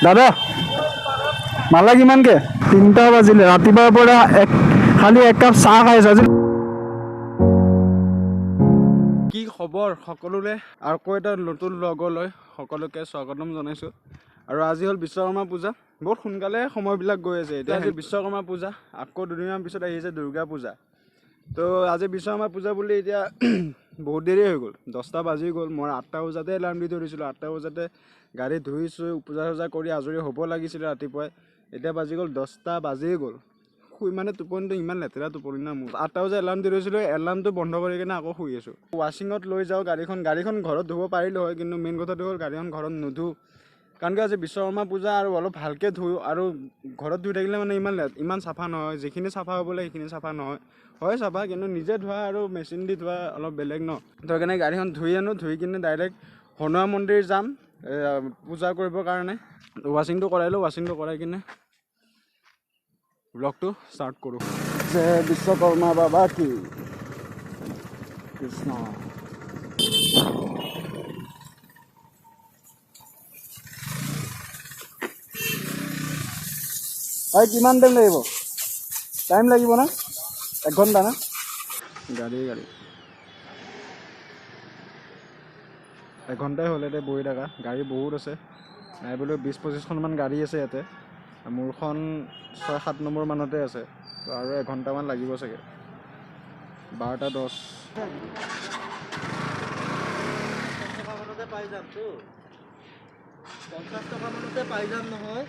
দাদা মালা কিমানকে 3টা বাজিলে ৰাতিপুৱাৰ পৰা খালি এক কাপ চাহ খাইছো আজি কি খবৰ সকলোৰে আৰু এটা নতুন লগলৈ সকলোকে স্বাগতম জনাইছো আৰু আজি হল বিশ্বকৰ্মা পূজা বহুত সোনকালে সময়বিলাক গৈ আছে এতিয়া আজি বিশ্বকৰ্মা পূজা আকৌ দুদিনমান পিছত আহিছে দুৰ্গা পূজা তো আজি বিশ্বকৰ্মা পূজা বুলি এতিয়া বহুত দেৰি হৈ গ'ল 10টা বাজি গ'ল মই 8টা বজাতে এলাৰ্ম দি ধৰিছিলো 8টা বজাতে গাড়ী ধুইছো পূজা সজা কৰি আজৰি হ'ব লাগিছিল ৰাতিপুৱাই এতিয়া বাজি গ'ল 10টা বাজি গ'ল শুই মানে টোপনিটো ইমান লেতেৰা টোপনি না মোৰ 8টা বজাত এলাৰ্ম দি ধৰিছিলো এলাৰ্মটো বন্ধ কৰি কিনে আকৌ শুই আছো ৱাশ্বিঙত লৈ যাওঁ গাড়ীখন ঘৰত ধুব পাৰিলো হয় কিন্তু মেইন কথাটো হ'ল গাড়ীখন ঘৰত নুধু কাৰণ কি আজি বিশ্বকৰ্মা পূজা আৰু অলপ ভালকে ধুই আৰু ঘৰত ধুই থাকিলে মানে ইমান চাফা নহয় যিখিনি চাফা হ'বলৈ সেইখিনি চাফা নহয় হয় চাফা কিন্তু নিজে ধোৱা আৰু মেচিন দি ধোৱা অলপ বেলেগ ন তো সেইকাৰণে গাড়ীখন ধুই আনো ধুই কিনে ডাইৰেক্ট হনুমান মন্দিৰ যাম পূজা কৰিবৰ কাৰণে ৱাশ্বিংটো কৰাই কিনে ব্লগটো ষ্টাৰ্ট কৰোঁ যে বিশ্বকৰ্মা বাবা কি কৃষ্ণ কিমান টাইম লাগিব না 1 ঘণ্টা না গাড়ী 1 ঘণ্টাই হ'ল এতিয়া বহি থকা গাড়ী বহুত আছে নাই বোলো 20-25খনমান গাড়ী আছে ইয়াতে মোৰখন 6-7 নম্বৰ মানতে আছে তো আৰু 1 ঘণ্টামান লাগিব চাগে 12:10 পাই যাম তো 50 টকা মানতে পাই যাম নহয়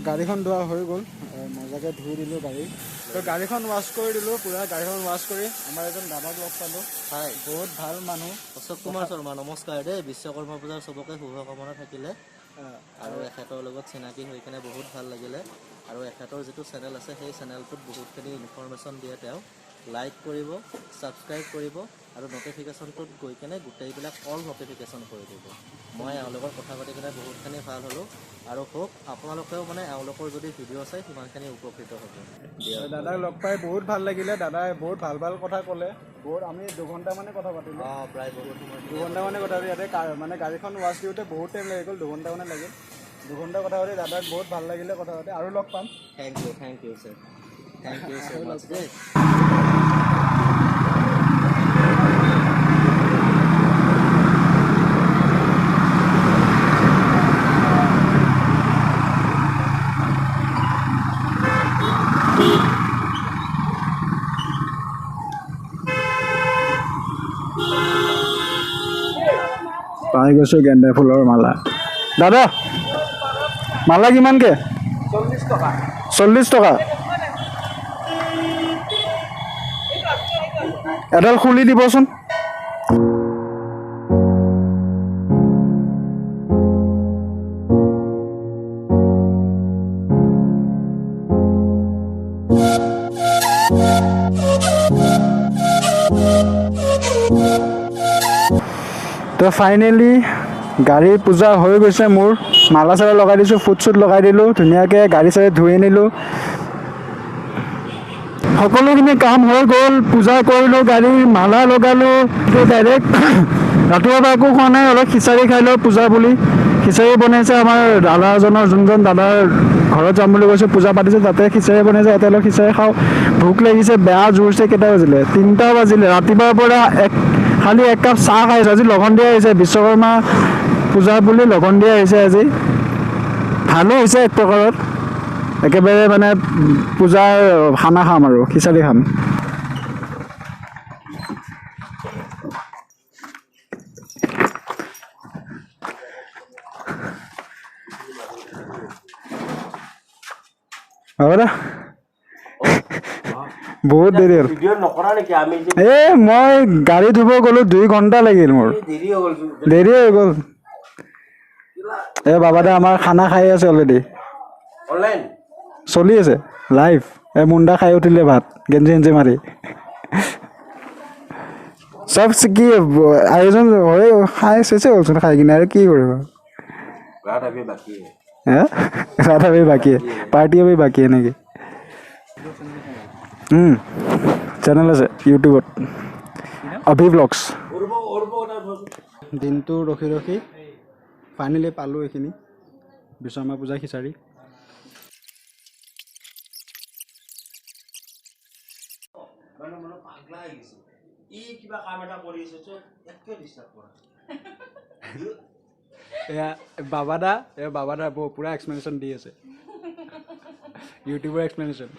গাড়ীখন ধোৱা হৈ গ'ল মজাকে ধুই দিলোঁ গাড়ী তো গাড়ীখন ৱাছ কৰি দিলোঁ পুৰা গাড়ীখন ৱাছ কৰি আমাৰ এজন দাদাক লগ পালোঁ হাই বহুত ভাল মানুহ অশোক কুমাৰ শৰ্মা নমস্কাৰ দেই বিশ্বকৰ্মা পূজাৰ চবকে শুভকামনা থাকিলে আৰু এখেতৰ লগত চিনাকি হৈ কিনে বহুত ভাল লাগিলে আৰু এখেতৰ যিটো চেনেল আছে সেই চেনেলটোত বহুতখিনি ইনফৰমেশ্যন দিয়ে তেওঁ লাইক কৰিব ছাবস্ক্ৰাইব কৰিব আৰু নটিফিকেশ্যনটোত গৈ কিনে গোটেইবিলাক অল নটিফিকেশ্যন কৰি দিব মই এওঁলোকৰ কথা পাতি কিনে বহুতখিনি ভাল হ'লোঁ আৰু হোপ আপোনালোকেও মানে এওঁলোকৰ যদি ভিডিঅ' চাই সিমানখিনি উপকৃত হ'ব দাদাক লগ পাই বহুত ভাল লাগিলে দাদাই বহুত ভাল কথা ক'লে বহুত আমি 2 ঘণ্টা মানে কথা পাতিলোঁ প্ৰায় বহুত সময় 2 ঘণ্টা মানে কথা পাতি ইয়াতে মানে গাড়ীখন ৱাছ দিওঁতে বহুত টাইম লাগি গ'ল 2 ঘণ্টা মানে লাগিল 2 ঘণ্টা কথা পাতি দাদাক বহুত ভাল লাগিলে কথা পাতি আৰু লগ পাম thank you sir thank you so' much দেই পাই গৈছোঁ গেন্দা ফুলৰ মালা দাদা মালা কিমানকে 40 টকা এডাল খুলি দিবচোন তো ফাইনেলি গাড়ীৰ পূজা হৈ গৈছে মোৰ মালা চালা লগাই দিছোঁ ফুট চুট লগাই দিলোঁ ধুনীয়াকৈ গাড়ী চাড়ী ধুই আনিলোঁ সকলোখিনি কাম হৈ গ'ল পূজা কৰিলোঁ গাড়ীৰ মালা লগালোঁ ডাইৰেক্ট ৰাতিপুৱাৰ পৰা একো খোৱা নাই অলপ খিচাৰি খাই লওঁ পূজা বুলি খিচাৰি বনাইছে আমাৰ দাদাজনৰ যোনজন দাদাৰ ঘৰত যাম বুলি কৈছে পূজা পাতিছে তাতে খিচাৰি বনাইছে তাতে অলপ খিচাৰি খাওঁ ভোক লাগিছে বেয়া জোৰছে কেইটা বাজিলে 3টা বাজিলে ৰাতিপুৱাৰ পৰা খালি এক কাপ চাহ খাইছোঁ আজি লগন দিয়া আহিছে বিশ্বকৰ্মা পূজা বুলি লগন দিয়া আহিছে আজি ভালো হৈছে এক প্ৰকাৰত একেবাৰে মানে পূজাৰ খানা খাম আৰু খিচাৰি খাম হ'ব দে বহুত দেৰি হ'ল মই গাড়ী ধুব গ'লো 2 ঘণ্টা লাগিল মোৰ দেৰি হৈ গ'ল বাবা দে আমাৰ খানা খাই আছে অলৰেডি চলি আছে লাইভ মুণ্ডা খাই উঠিলে ভাত গেঞ্জি মাৰি চব কি আয়োজন হৈ খাই চেছে হ'লচোন খাই কিনে আৰু কি কৰিব रात अभी बाकी है पार्टी अभी बाकी है नेকি चैनल আছে ইউটিউবত অভি ব্লগছ দিনটো ৰখি ৰখি ফাইনেলি পালোঁ এইখিনি বিশ্বকৰ্মা পূজা খিচাৰি এয়া বাবাদা পুৰা এক্সপ্লেনেশ্যন দি আছে ইউটিউবৰ এক্সপ্লেনেশ্যন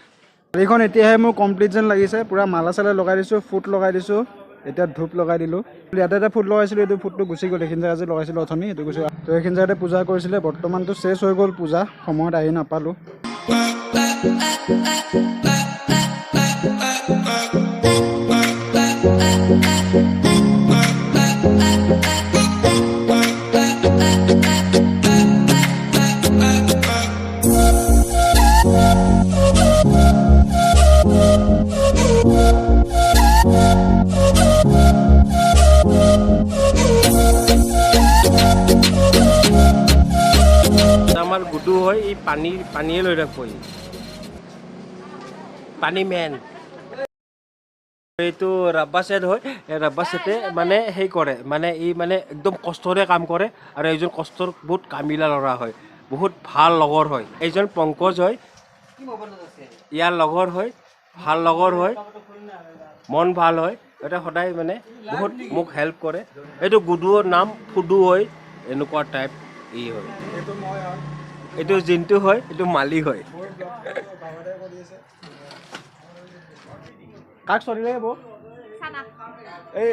এইখন এতিয়াহে মোৰ কমপ্লিট যেন লাগিছে পুৰা মালা চালা লগাই দিছোঁ ফুট লগাই দিছোঁ এতিয়া ধূপ লগাই দিলোঁ ইয়াতে এটা ফুট লগাইছিলোঁ এইটো ফুটটো গুচি গ'ল এইখিনি জেগা যে লগাইছিলোঁ অথনি এইটো গুচি তো এইখিনি জেগাতে পূজা কৰিছিলে বৰ্তমানটো চেছ হৈ গ'ল পূজা সময়ত আহি নাপালোঁ আমাৰ গুডু হয় এই পানীয়ে লৈ ৰাখব পানী মেন এইটো ৰাব্বা চেট হয় এই ৰাব্বা চেটে মানে সেই কৰে মানে ই মানে একদম কষ্টৰে কাম কৰে আৰু এইজন কষ্টৰ বহুত কামিলা ল'ৰা হয় বহুত ভাল লগৰ হয় এইজন পংকজ হয় ইয়াৰ লগৰ হয় ভাল লগৰ হয় মন ভাল হয় এটা সদায় মানে বহুত মোক হেল্প কৰে এইটো গুডুৰ নাম ফুডু হয় এনেকুৱা টাইপ ই হয় এইটো জিন্তু হয় এইটো মালি হয় কাক ছোৱালী লাগে বৌ এই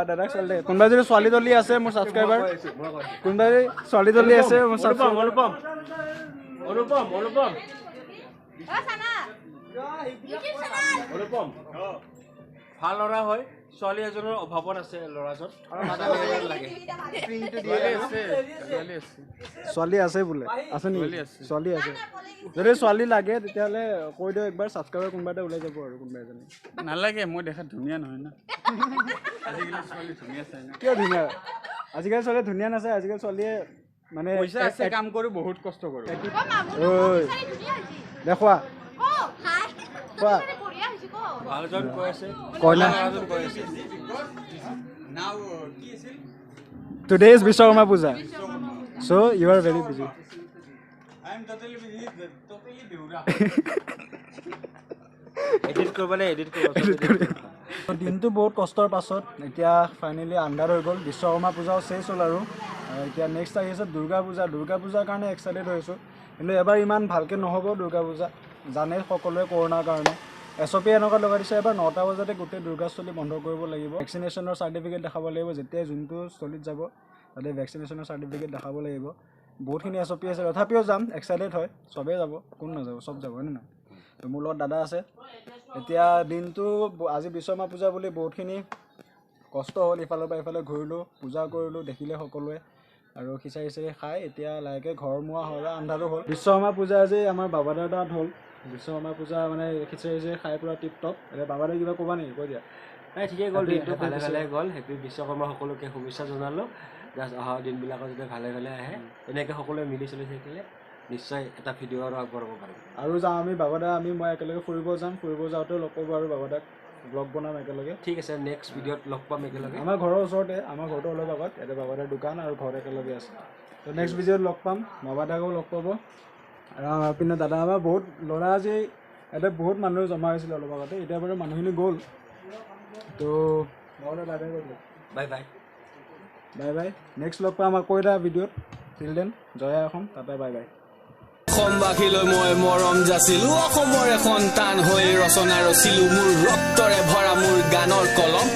দাদাক ছোৱালী লাগে কোনোবা যদি ছোৱালী তলি আছে মোৰ ছাবস্ক্ৰাইবাৰ কোনোবা যদি ছোৱালী তলি আছে মোৰ অনুপম ভাল ল'ৰা হয় ছোৱালী এজনৰ অভাৱত আছে ল'ৰাজন লাগে ছোৱালী আছে বোলে আছে নেকি ছোৱালী আছে যদি ছোৱালী লাগে তেতিয়াহ'লে কৈ দিওঁ একবাৰ ছাবস্ক্ৰাইবাৰ কোনোবা এটা ওলাই যাব আৰু কোনোবা এজনী নালাগে মই দেখাত ধুনীয়া নহয় না আজিকালি ছোৱালী ধুনীয়া চাই না কিয় ধুনীয়া আজিকালি ছোৱালী ধুনীয়া নাচায় আজিকালি ছোৱালীয়ে মানে পইচা আছে কাম কৰোঁ বহুত কষ্ট কৰোঁ ঐ দেখুৱা কোৱা ভালজন কৈ আছে কইনা ল'ৰাজন কৈ আছে Today is Vishwakarma Puja. So you are very busy. I am totally busy, totally beura. Edit কৰিবলৈ এডিট কৰিব দিনটো বহুত কষ্টৰ পাছত এতিয়া ফাইনেলি আন্ধাৰ হৈ গ'ল বিশ্বকৰ্মা পূজাও চেছ হ'ল আৰু এতিয়া নেক্সট আহি আছে দুৰ্গা পূজাৰ কাৰণে এক্সাইটেড হৈছোঁ কিন্তু এবাৰ ইমান ভালকৈ নহ'ব দুৰ্গা পূজা জানে সকলোৱে কৰোণাৰ কাৰণে SOP এনেকুৱা লগাই দিছে এবাৰ 9টা বজাতে গোটেই দুৰ্গাস্থলী বন্ধ কৰিব লাগিব ভেকচিনেশ্যনৰ চাৰ্টিফিকেট দেখাব লাগিব যেতিয়াই যোনটো স্থলীত যাব তাতে ভেকচিনেশ্যনৰ চাৰ্টিফিকেট দেখাব লাগিব বহুতখিনি SOP আছে তথাপিও যাম এক্সাইটেড হয় চবেই যাব কোন নাযাব চব যাব হয়নে নহয় তো মোৰ লগত দাদা আছে এতিয়া দিনটো আজি বিশ্বকৰ্মা পূজা বুলি বহুতখিনি কষ্ট হ'ল ইফালৰ পৰা ইফালে ঘূৰিলোঁ পূজা কৰিলোঁ দেখিলে সকলোৱে আৰু খিচাৰি খাই এতিয়া লাহেকৈ ঘৰ মোৱা হ'ল আন্ধাৰো হ'ল বিশ্বকৰ্মা পূজা আজি আমাৰ বাবাদাৰ তাত হ'ল বিশ্বকৰ্মা পূজা মানে খিচাৰি খাই পুৰা টিপ টপ এতিয়া বাবাদাই কিবা ক'বা নেকি কৈ দিয়া নাই ঠিকেই গ'ল দিনটো ভালে ভালে গ'ল হেপী বিশ্বকৰ্মা সকলোকে শুভেচ্ছা জনালোঁ জাষ্ট অহা দিনবিলাকত যদি ভালে ভালে আহে এনেকৈ সকলোৱে মিলি চলি থাকিলে নিশ্চয় এটা ভিডিঅ' আৰু আগবঢ়াব পাৰিম আৰু যাওঁ আমি বাবাদা মই একেলগে ফুৰিব যাওঁতেও লগ পাব আৰু বাবাদাক ব্লগ বনাম একেলগে ঠিক আছে নেক্সট ভিডিঅ'ত লগ পাম একেলগে আমাৰ ঘৰৰ ওচৰতে আমাৰ ঘৰটো অলপ আগত ইয়াতে বাবাদাৰ দোকান আৰু ঘৰ একেলগে আছে তো নেক্সট ভিডিঅ'ত লগ পাম বাবাদাকো লগ পাব আৰু আমাৰ পিনে দাদা আমাৰ বহুত ল'ৰা আজি ইয়াতে বহুত মানুহ জমা হৈছিলে অলপ আগতে এতিয়া বাৰু মানুহখিনি গ'ল তো মই দাদাই গ'লোঁ bye bye bye bye next লগ পাম আকৌ এটা ভিডিঅ'ত টিল দেন জয়া অসম তাতে বাই বাই অসমবাসীলৈ মই মৰম যাচিলো অসমৰে সন্তান হৈ ৰচনা ৰচিলো মোৰ ৰক্তৰে ভৰা মোৰ গানৰ কলম